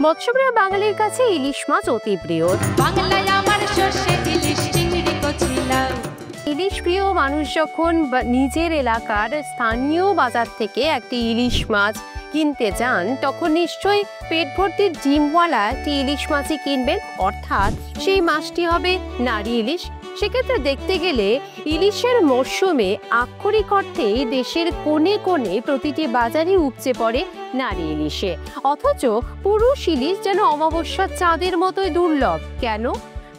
মৎস্যপ্রিয় বাঙালির কাছে ইলিশ মাছ অতি প্রিয়। বাংলায় আমার সর্ষে ইলিশ চিংড়ি কচিলাও। ইলিশ প্রিয় মানুষ যখন নিজের এলাকার স্থানীয় বাজার থেকে একটি ইলিশ মাছ কিনতে যান, তখন নিশ্চয়ই পেট ভর্তি ডিমওয়ালা একটি ইলিশ মাছই কিনবেন, অর্থাৎ সেই মাছটি হবে নারী ইলিশ। সেক্ষেত্রে দেখতে গেলে ইলিশের মরশুমে আক্ষরিক অর্থেই দেশের কোণে কোণে প্রতিটি বাজারে উপচে পড়ে নারী ইলিশে। অথচ পুরুষ ইলিশ যেন অমাবস্যার চাঁদের মতোই দুর্লভ। কেন?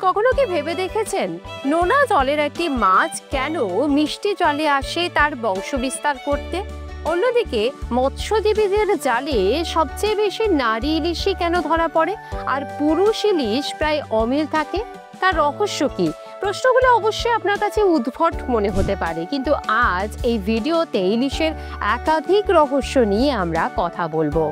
কখনো কি ভেবে দেখেছেন নোনা জলের একটি মাছ কেন মিষ্টি জলে আসে তার বংশবিস্তার করতে? অন্যদিকে মৎস্যজীবীদের জালে সবচেয়ে বেশি নারী ইলিশই কেন ধরা পড়ে আর পুরুষ ইলিশ প্রায় অমিল থাকে? তার রহস্য কি? প্রশ্নগুলো অবশ্যই আপনার কাছে উদ্ভট মনে হতে পারে, কিন্তু আজ এই ভিডিওতে ইলিশের একাধিক রহস্য নিয়ে আমরা কথা বলবো।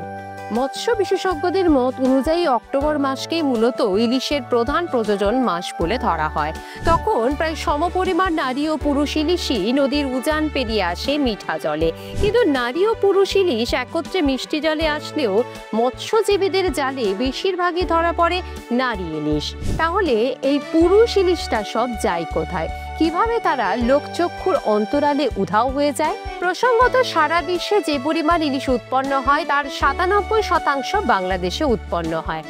মৎস্য বিশেষজ্ঞদের মত অনুযায়ী অক্টোবর মাসকে মূলত ইলিশের প্রধান প্রজনন মাস বলে ধরা হয়। তখন প্রায় সমপরিমাণ নারী ও পুরুষ ইলিশই নদীর উজান পেরিয়ে আসে মিঠা জলে। কিন্তু নারী ও পুরুষ ইলিশ একত্রে মিষ্টি জলে আসলেও মৎস্যজীবীদের জালে বেশিরভাগই ধরা পড়ে নারী ইলিশ। তাহলে এই পুরুষ ইলিশটা সব যায় কোথায়? কিভাবে তারা লোকচক্ষুর অন্তরালে উধাও হয়ে যায়? প্রসঙ্গত সারা বিশ্বে যে পরিমাণ ইলিশ উৎপন্ন হয় তার 97% বাংলাদেশে উৎপন্ন হয়।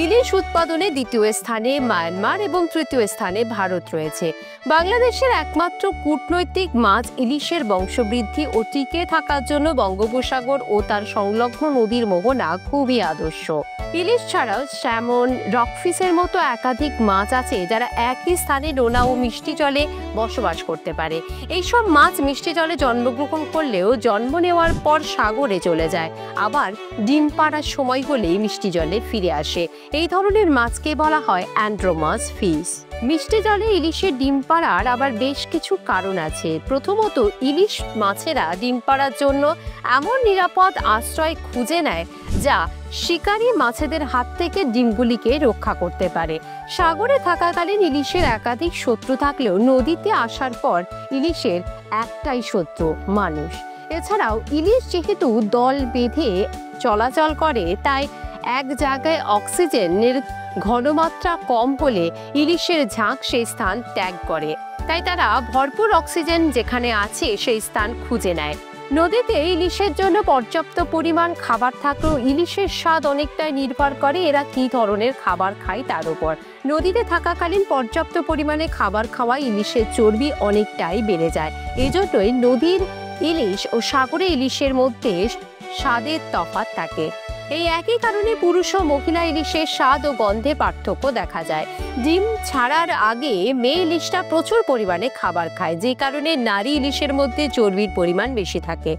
ইলিশ উৎপাদনে দ্বিতীয় স্থানে মায়ানমার এবং তৃতীয় স্থানে ভারত রয়েছে। বাংলাদেশের একমাত্র কূটনৈতিক মাছ ইলিশের বংশবৃদ্ধি ও টিকে থাকার জন্য বঙ্গোপসাগর ও তার সংলগ্ন নদীর মোহনা খুবই আদর্শ। ইলিশ ছাড়াও স্যামন, রকফিসের মতো একাধিক মাছ আছে যারা একই স্থানে নোনা ও মিষ্টি জলে বসবাস করতে পারে। এইসব মাছ মিষ্টি জলে জন্মগ্রহণ করলেও জন্ম নেওয়ার পর সাগরে চলে যায়, আবার ডিম পাড়ার সময় হলেই মিষ্টি জলে ফিরে আসে। এই ধরনের মাছকে বলা হয় অ্যান্ড্রোমাস ফিশ। মিষ্টি জলে ইলিশের ডিম পাড়ার আবার বেশ কিছু কারণ আছে। প্রথমত, ইলিশ মাছেরা ডিম পাড়ার জন্য এমন নিরাপদ আশ্রয় খুঁজে নেয় যা শিকারী মাছেদের হাত থেকে ডিমগুলিকে রক্ষা করতে পারে। সাগরে থাকাকালীন ইলিশের একাধিক শত্রু থাকলেও নদীতে আসার পর ইলিশের একটাই শত্রু, মানুষ। এছাড়াও ইলিশ যেহেতু দল বেঁধে চলাচল করে, তাই এক জায়গায় অক্সিজেনের ঘনমাত্রা কম হলে ইলিশের ঝাঁক সেই স্থান ত্যাগ করে। তাই তারা ভরপুর অক্সিজেন যেখানে আছে সেই স্থান খুঁজে নেয়। নদীতে ইলিশের জন্য পর্যাপ্ত পরিমাণ খাবার থাকলেও ইলিশের স্বাদ অনেকটাই নির্ভর করে এরা কী ধরনের খাবার খায় তার উপর। নদীতে থাকাকালীন পর্যাপ্ত পরিমাণে খাবার খাওয়ায় ইলিশের চর্বি অনেকটাই বেড়ে যায়। এজন্যই নদীর ইলিশ ও সাগরে ইলিশের মধ্যে স্বাদের তফাৎ থাকে। এই একই কারণে পুরুষ ও মহিলা ইলিশের স্বাদ ও গন্ধে পার্থক্য দেখা যায়। ডিম ছাড়ার আগে মেয়ে ইলিশটা প্রচুর পরিমাণে খাবার খায়, যে কারণে নারী ইলিশের মধ্যে চর্বির পরিমাণ বেশি থাকে।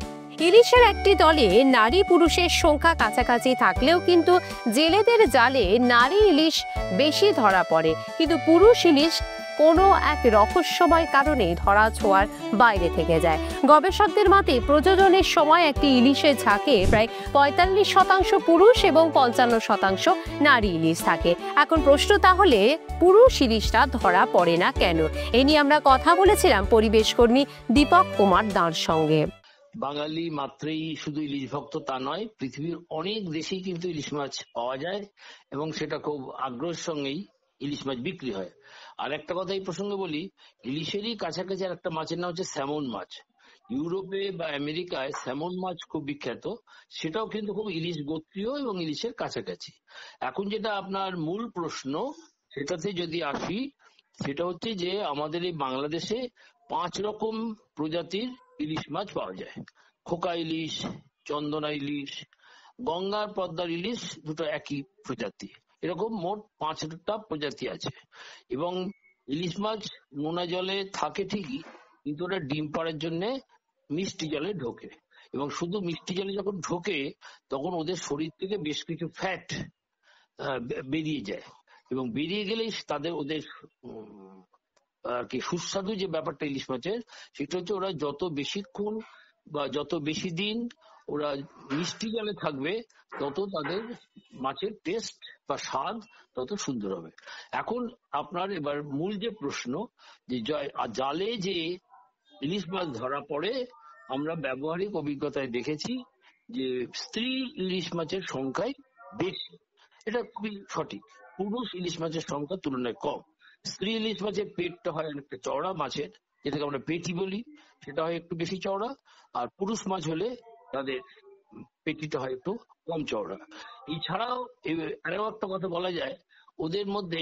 ইলিশের একটি দলে নারী পুরুষের সংখ্যা কাছাকাছি থাকলেও কিন্তু জেলেদের জালে নারী ইলিশ বেশি ধরা পড়ে, কিন্তু পুরুষ ইলিশ কোনো এক রহস্যময় কারণে ধরা ছোঁয়ার বাইরে থেকে যায়। গবেষকদের মতে প্রজননের সময় একটি ইলিশের ঝাঁকে প্রায় 45% পুরুষ এবং 55% নারী ইলিশ থাকে। এখন প্রশ্ন, তাহলে পুরুষ ইলিশটা ধরা পড়ে না কেন? এ নিয়ে আমরা কথা বলেছিলাম পরিবেশ কর্মী দীপক কুমার দাঁড় সঙ্গে। বাঙালি মাত্রেই শুধু ইলিশ ভক্ত তা নয়, পৃথিবীর অনেক দেশেই কিন্তু ইলিশ মাছ পাওয়া যায় এবং সেটা খুব আগ্রহের সঙ্গেই ইলিশ মাছ বিক্রি হয়। আর একটা কথা এই প্রসঙ্গে বলি, ইলিশেরই কাছাকাছি আর একটা মাছের নাম হচ্ছে স্যামন মাছ। ইউরোপে বা আমেরিকায় স্যামন মাছ খুব বিখ্যাত, সেটাও কিন্তু খুব ইলিশ গোত্রীয় এবং ইলিশের কাছাকাছি। এখন যেটা আপনার মূল প্রশ্ন, সেটাতে যদি আসি, সেটা হচ্ছে যে আমাদের এই বাংলাদেশে 5 রকম প্রজাতির ইলিশ মাছ পাওয়া যায়। খোকা ইলিশ, চন্দনা ইলিশ, গঙ্গার পদ্মার ইলিশ দুটো একই প্রজাতি, এরকম মোট 5টা প্রজাতি আছে। এবং ইলিশ মাছ নোনা জলে থাকে ঠিকই, কিন্তু ওরা ডিম পাড়ার জন্য মিষ্টি জলে ঢোকে, এবং শুধু মিষ্টি জলে যখন ঢোকে তখন ওদের শরীর থেকে বেশ কিছু ফ্যাট বেরিয়ে যায়, এবং বেরিয়ে গেলেই ওদের আর কি সুস্বাদু যে ব্যাপারটা ইলিশ মাছের, সেটা হচ্ছে ওরা যত বেশিক্ষণ বা যত বেশি দিন ওরা মিষ্টি জলে থাকবে তত তাদের মাছের টেস্ট বা স্বাদ তত সুন্দর হবে। এখন আপনার এবার মূল যে প্রশ্ন, যে জালে যে ইলিশ মাছ ধরা পড়ে, আমরা ব্যবহারিক অভিজ্ঞতায় দেখেছি যে স্ত্রী ইলিশ মাছের সংখ্যাই বেশি, এটা খুবই সঠিক। পুরুষ ইলিশ মাছের সংখ্যা তুলনায় কম। স্ত্রী ইলিশ মাছের পেটটা হয় অনেকটা চওড়া, মাছের যেটাকে আমরা পেটি বলি সেটা হয় একটু বেশি চওড়া, আর পুরুষ মাছ হলে তাদের পেটিটা হয় একটু কম চওড়া। এছাড়াও আরো একটা কথা বলা যায়, ওদের মধ্যে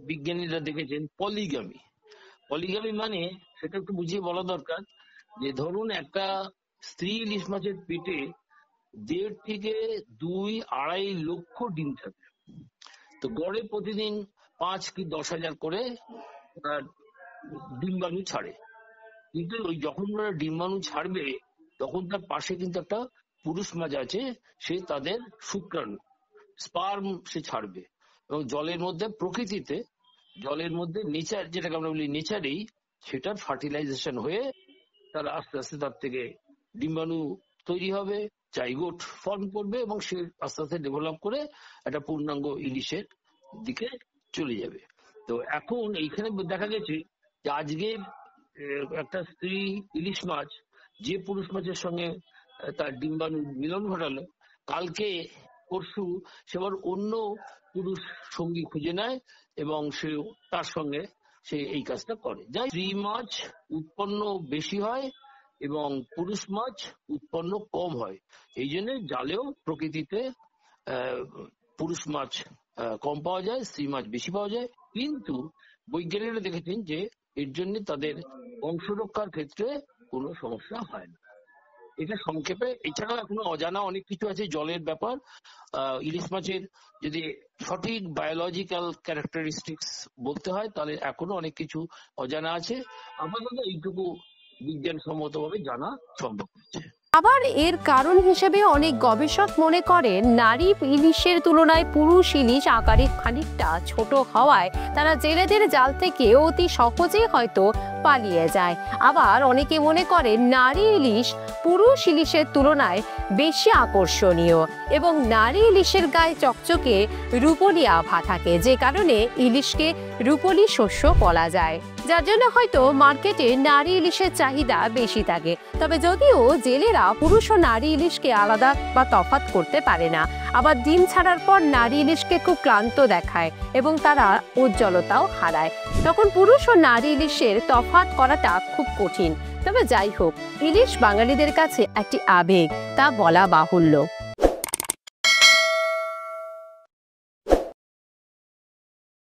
বিজ্ঞানীরা দেখেছেন পলিগামি। পলিগামি মানে সেটা একটু বুঝিয়ে বলা দরকার, যে ধরুন একটা স্ত্রী ইলিশ মাছের পেটে 1.5 থেকে 2-2.5 লক্ষ ডিম থাকে। তো গড়ে প্রতিদিন 5 কি 10,000 করে আহ, ডিম্বাণু ছাড়ে। কিন্তু ওই যখন ওরা ডিম্বাণু ছাড়বে তখন তার পাশে কিন্তু একটা পুরুষ মাছ আছে, সে তাদের শুক্রাণু স্পার্ম সে ছাড়বে। এবং জলের মধ্যে প্রকৃতিতে, জলের মধ্যে নেচার যেটাকে আমরা বলি নেচারেই সেটার ফার্টিলাইজেশন হয়ে তার আস্তে আস্তে তার থেকে ডিম্বাণু তৈরি হবে, জাইগোট ফর্ম করবে এবং সে আস্তে আস্তে ডেভেলপ করে একটা পূর্ণাঙ্গ ইলিশের দিকে চলে যাবে। তো এখন এইখানে দেখা গেছে যে আজকে একটা স্ত্রী ইলিশ মাছ যে পুরুষ মাছের সঙ্গে তার ডিম্বাণু মিলন ঘটালো, কালকে পরশু সে আবার অন্য পুরুষ সঙ্গী খুঁজে নেয় এবং সে তার সঙ্গে সে এই কাজটা করে। যাই স্ত্রী মাছ উৎপন্ন বেশি হয় এবং পুরুষ মাছ উৎপন্ন কম হয়। এই জন্য জালেও প্রকৃতিতে পুরুষ মাছ কম পাওয়া যায়, স্ত্রী মাছ বেশি পাওয়া যায়। কিন্তু বৈজ্ঞানিকরা দেখেছেন যে এর জন্য তাদের বংশ রক্ষার ক্ষেত্রে কোনো সমস্যা হয় না। এটা সংক্ষেপে। এছাড়াও এখনো অজানা অনেক কিছু আছে জলের ব্যাপার। ইলিশ মাছের যদি সঠিক বায়োলজিক্যাল ক্যারেক্টারিস্টিক্স বলতে হয় তাহলে এখনো অনেক কিছু অজানা আছে। আপাতত এইটুকু বিজ্ঞানসম্মতভাবে জানা সম্ভব হচ্ছে। আবার এর কারণ হিসেবে অনেক গবেষক মনে করেন নারী ইলিশের তুলনায় পুরুষ ইলিশ আকারে খানিকটা ছোট হওয়ায় তারা জেলেদের জাল থেকে অতি সহজে হয়তো পালিয়ে যায়। আবার অনেকে মনে করেন নারী ইলিশ পুরুষ ইলিশের তুলনায় বেশি আকর্ষণীয় এবং নারী ইলিশের গায়ে চকচকে রূপলি আভা থাকে, যে কারণে ইলিশকে রূপলি শস্য বলা যায়, যার জন্য হয়তো মার্কেটে নারী ইলিশের চাহিদা বেশি থাকে। তবে যদিও জেলেরা পুরুষ ও নারী ইলিশকে আলাদা বা তফাৎ করতে পারে না, আবার ডিম ছাড়ার পর নারী ইলিশকে খুব ক্লান্ত দেখায় এবং তারা উজ্জ্বলতাও হারায়, তখন পুরুষ ও নারী ইলিশের তফাৎ করাটা খুব কঠিন। তবে যাই হোক, ইলিশ বাঙালিদের কাছে একটি আবেগ, তা বলা বাহুল্য।